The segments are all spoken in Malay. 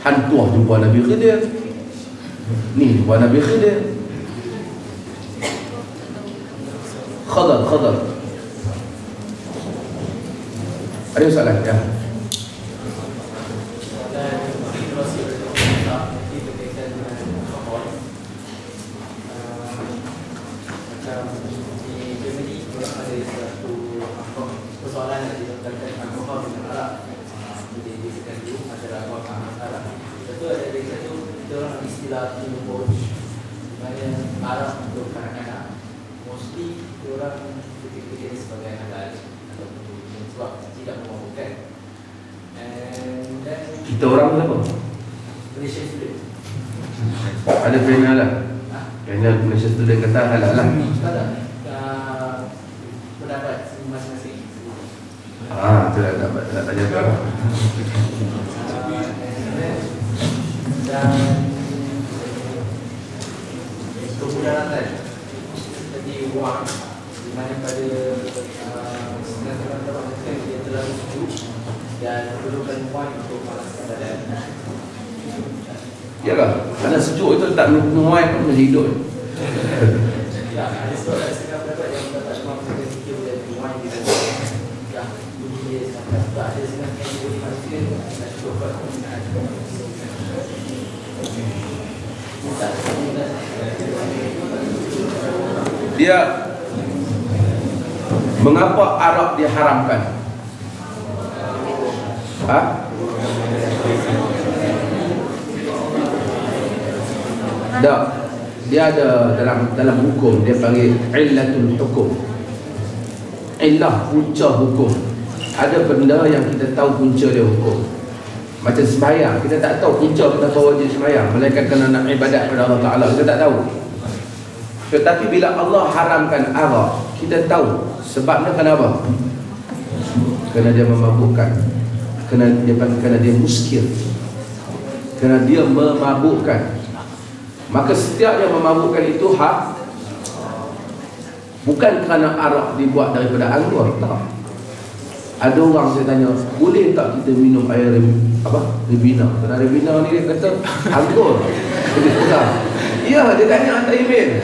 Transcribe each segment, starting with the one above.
Hantuah jumpa Nabi Khidir, ni jumpa Nabi Khidir. Khadar. Ada soalan? Ya. Istilah minum di mana Arab untuk kanak-kanak mostly orang fikir sebagai halal ataupun sebab tidak memabukkan. And then Kita orang apa? Malaysia student Ada panel lah. Panel Malaysia Student kata halal lah. sekarang pendapat masing-masing. Tu dah dapat tanya tu. Dan kemudaratan seperti wang di mana pada setengah teman-teman dia terlalu sejuk dan perlukan wang untuk memanaskan badan. Yalah, kerana sejuk itu tak minum air pun masih hidup. Ya, ada setengah pendapat yang mendapat wang dengan sikit dan wang di dalam. Ya, bunyi dia sangat tak ada setengah yang boleh manusia dan cukup penggunaan. Dia mengapa arak diharamkan? Dia ada dalam hukum dia panggil illatul hukum. Illah, punca hukum. Ada benda yang kita tahu punca dia hukum. Macam sembahyang, kita tak tahu punca kenapa wajib sembahyang, melainkan kerana nak ibadat kepada Allah Ta'ala, kita tak tahu. Tetapi bila Allah haramkan arak, kita tahu sebabnya kenapa? Kerana dia memabukkan, kerana dia muskir, kerana dia memabukkan. Maka setiap yang memabukkan itu bukan kerana arak dibuat daripada anggur, tak. Ada orang saya tanya, boleh tak kita minum air Ribena? Kerana Ribena ni dia kata anggur. Ya, dia tanya hantar email.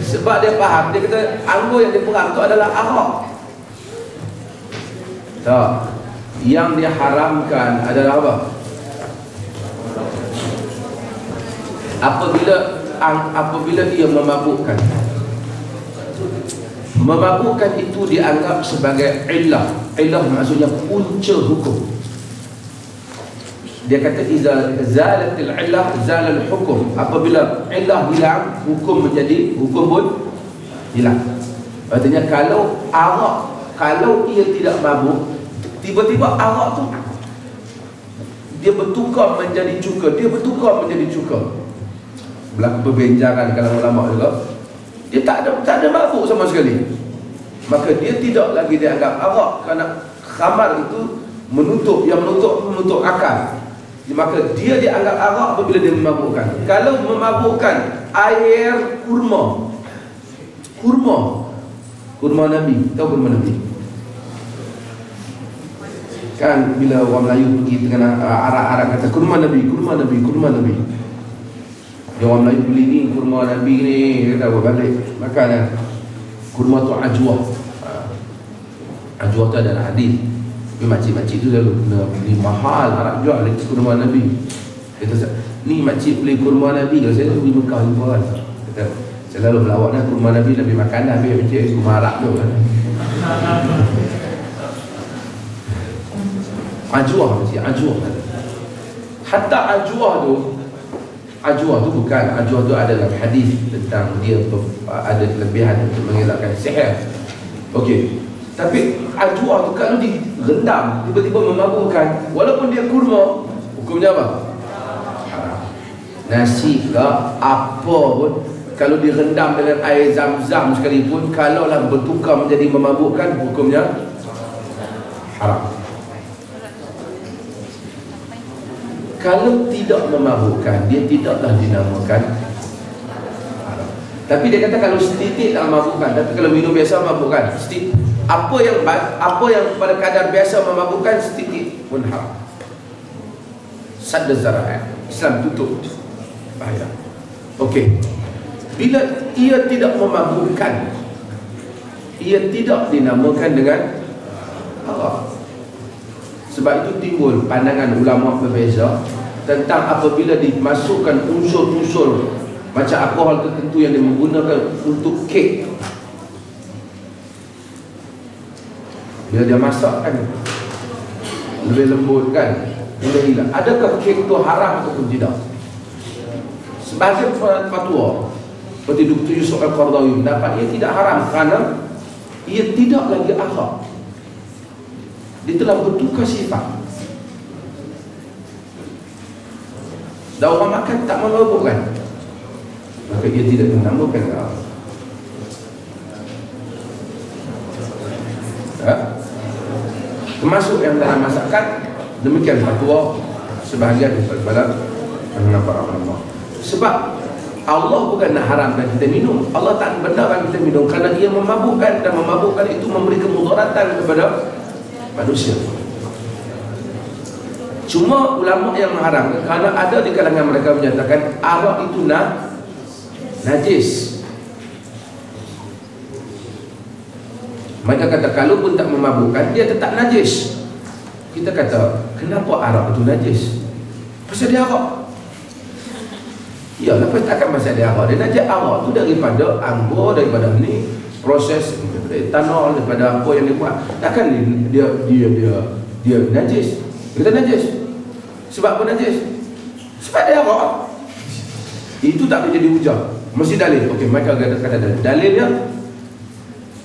Sebab dia faham, dia kata anggur yang dia perang tu adalah arak. Tak. Yang dia haramkan adalah apa? Apabila dia memabukkan. Memabukkan itu dianggap sebagai illah. Illah maksudnya punca hukum. Dia kata iza zalatil illah zalal hukum. Apabila illah hilang, hukum pun hilang. Artinya kalau arak, kalau ia tidak mabuk, tiba-tiba arak tu dia bertukar menjadi cuka, berlaku perbincangan kalau ulama juga. Dia tak ada mabuk sama sekali. Maka dia tidak lagi dianggap arak, kerana khamar itu menutup akal. Maka dia dianggap arak apabila dia memabukkan. Kalau memabukkan air kurma Nabi, tahu kurma Nabi? Kan bila orang Melayu pergi dengan arak-arak kata kurma Nabi. Dia orang Melayu beli ni kurma Nabi ni, kata buat balik makan lah. Kurma tu ajwah. Ajwah tu adalah hadis. Tapi makcik-makcik tu selalu beli mahal arak jual lagi kurma Nabi. Kata ni makcik beli kurma Nabi, kalau saya pergi Mekah jumpa kan. Kata selalu melawaknya kurma Nabi makan dah, habis makcik kurma arak tu kan. Ajwah makcik, ajwah. Hatta ajwah tu bukan, ajwah tu ada dalam hadis tentang dia ada kelebihan untuk mengelakkan sihir. Okey. Tapi ajwah tu kalau direndam tiba-tiba memabukkan, walaupun dia kurma, hukumnya apa? Haram. Nasi ke apa pun kalau direndam dengan air zam-zam sekalipun, kalaulah bertukar menjadi memabukkan, hukumnya haram. Kalau tidak memabukkan, dia tidaklah dinamakan haram. Tapi dia kata kalau setitik tak memabukkan, tapi kalau minum biasa memabukkan. Apa yang pada kadar biasa memabukkan, setitik pun haram. Sad zaraat. Islam tutup. Bahaya. Okey. Bila ia tidak memabukkan, ia tidak dinamakan dengan haram. Sebab itu timbul pandangan ulama berbeza tentang apabila dimasukkan unsur-unsur macam alkohol tertentu yang digunakan untuk kek. Bila dia masak kan lebih lembut kan, boleh hilang. Adakah kek itu haram ataupun tidak? Sebagai fatwa seperti Dr. Yusuf Al-Qaradawi mendapat ia tidak haram kerana ia tidak lagi akhlak. Dia telah bertukar sifat. Dah orang makan tak memabukkan, maka ia tidak dinamakan haram. Termasuk yang dalam masakan, demikian fatwa sebahagian daripada para ulama. Sebab Allah bukan nak haramkan kita minum. Allah tak benarkan kita minum kerana ia memabukkan, dan memabukkan itu memberi kemudaratan kepada manusia. Cuma ulama yang mengharamkan kerana ada di kalangan mereka menyatakan arak itu najis. Mereka kata kalau pun tak memabukkan, dia tetap najis. Kita kata, kenapa arak itu najis? Pasal dia arak. Ya, lepas takkan pasal dia arak. Dia najis. Arak itu daripada anggur, daripada ni proses, daripada etanol, daripada apa yang dia buat. Takkan dia najis. Kita najis. Sebab apa najis? Sebab dia arak. Itu tak boleh jadi hujah. Mesti dalil. Okey, mereka kata dalil. Dalilnya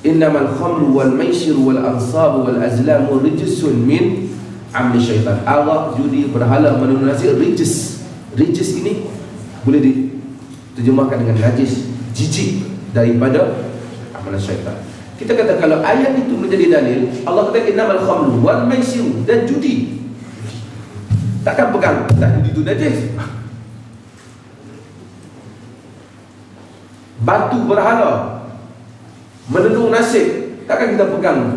innamal khamru wal maisir wal ansab wal azlam rijsun min amali syaitan. Arak, judi, berhala, menenun nasib, rijis. Rijis ini boleh diterjemahkan dengan najis, jijik daripada amalan syaitan. Kita kata kalau ayat itu menjadi dalil, Allah kata innamal khamru wal maisir, dan judi. Takkan pegang tak judi itu najis. Batu berhala, menenung nasib, takkan kita pegang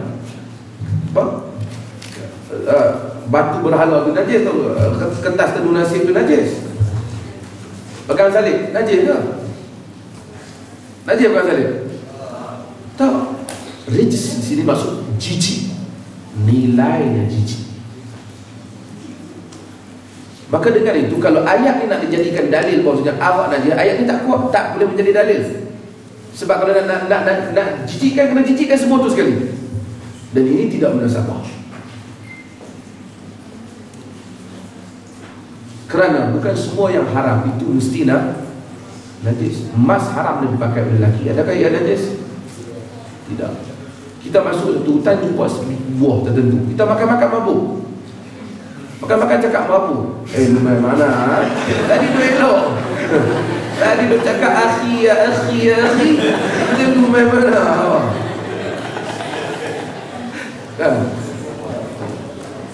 apa? Batu berhala itu najis atau kertas tenung nasib itu najis? Pegang salib, najis ke? Najis pegang salib? Tak. Rijis di sini maksud jijik. Nilainya jijik. Maka dengan itu, kalau ayat ini nak dijadikan dalil bahawasanya arak najis, ayat ini tak kuat, tak boleh menjadi dalil. Sebab kalau nak jijikkan, kena jijikkan semua tu sekali. Dan ini tidak munasabah. Kerana bukan semua yang haram itu mesti najis. Emas haram dia dipakai oleh lelaki. Adakah ia najis? Tidak. Kita masuk satu hutan, jumpa buah tertentu, kita makan-makan mabuk. Makan-makan cakap mabuk. Mana? Tadi tu elok. Tadi tu cakap akhi, ya akhi, ya akhi. Dia tu mana? Kan?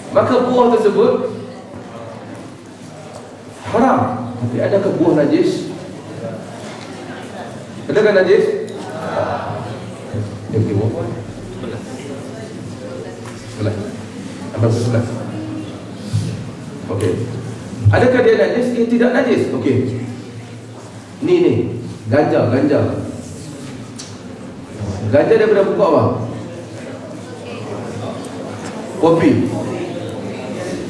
Maka buah tersebut haram. Tapi adakah buah najis? Adakah najis? Dia pergi buah. Sebelah. Ambil sebelah. Okey. Adakah dia najis? Dia tidak najis. Okey. Ni ganja. Ganja daripada pokok apa? Kopi.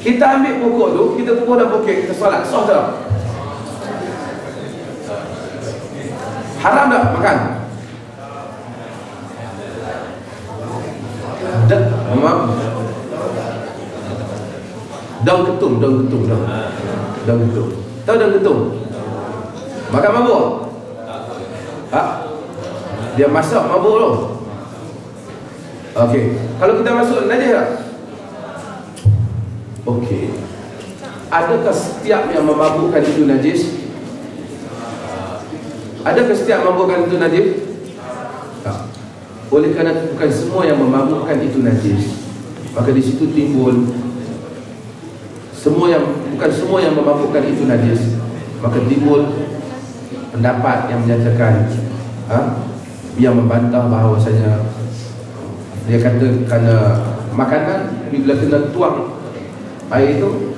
Kita ambil pokok tu, kita kumpul dalam pokok, kita solat, sah tak? Haram tak makan? Daun ketum. Tahu daun ketum? Makan mabuk? Dia masak mabuk tu. Okey. Kalau kita masuk najis tak? Okey. Adakah setiap yang memabukkan itu najis? Adakah setiap memabukkan itu najis? Tak. Oleh kerana bukan semua yang memabukkan itu najis, maka di situ timbul bukan semua yang memabukkan itu najis, maka timbul pendapat yang menyatakan yang membantah bahawasanya dia kata kerana makanan bila kena tuang air itu